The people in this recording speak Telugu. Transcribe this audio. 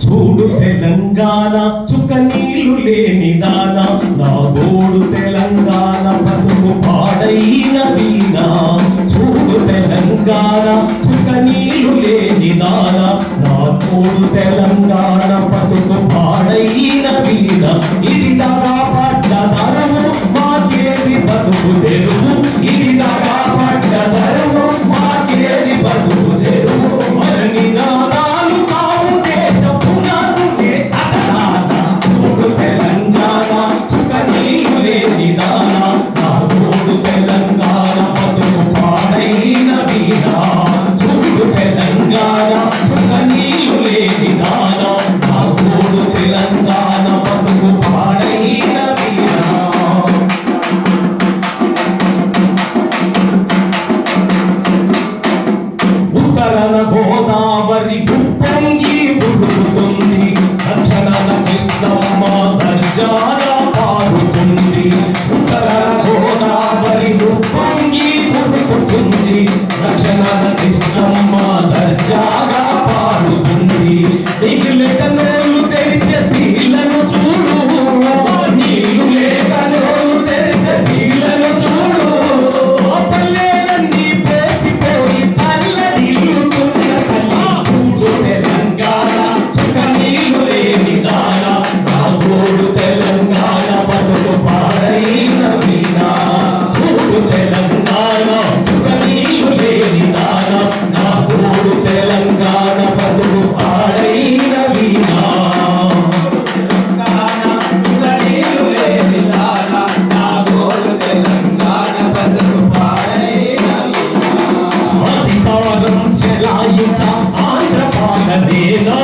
చూడు తెలంగాణ చుక్క నీళ్లు లేని దాన, నా గోడు తెలంగాణ బతుకు పాడైన వీణ. చూడు తెలంగాణ చుక్క నీళ్లు లేని దాన, నా గోడు తెలంగాణ బతుకు పాడైన వీణ. ఇది దాగా పడ్డ ధరము మాకేది బతుకు తెరువు, ఇది దాగా పడ్డ ధరము మాకేది బతుకు తెరువు. మరణి నాదాలు కావు దేశ పునాదులే తగలాట. చూడు తెలంగాణ చుక్క నీళ్లు లేని దాన, నా గోడు తెలంగాణ బతుకు పాడైన వీణ. చూడు తెలంగాణ చుక్క నీళ్లు లేని దాన, నా గోడు తెలంగాణ బతుకు పాడైన వీణ. ఉత్తరాన గోదావరి ఉప్పొంగి ఉరుకుతుంది, దక్షిణాన కృష్ణమ్మ దర్జాగా పారుతుంది. ఉత్తరాన గోదావరి ఉప్పొంగి ఉరుకుతుంది, దక్షిణాన కృష్ణమ్మ దర్జాగా పారుతుంది. నీళ్ళు లేక నోళ్ళు తెరిచే నీళ్ళను చూడు, నీళ్ళు లేక నోళ్ళు తెరిచే నీళ్ళను చూడు. ఆ పల్లెలన్నీ పోసిపోయి తల్లడిల్లుతున్న తల్లి. చూడు తెలంగాణ చుక్క నీళ్ళు లేని దాన, నా గోడు తెలంగాణ బతుకు పాడైన వీణ. చూడు తెలంగాణ చుక్క నీళ్ళు లేని దాన, నా గోడు తెలంగాణ బతుకు పాడైన వీణ. అధికారం చెలాయించ ఆంధ్ర పాలనేనా,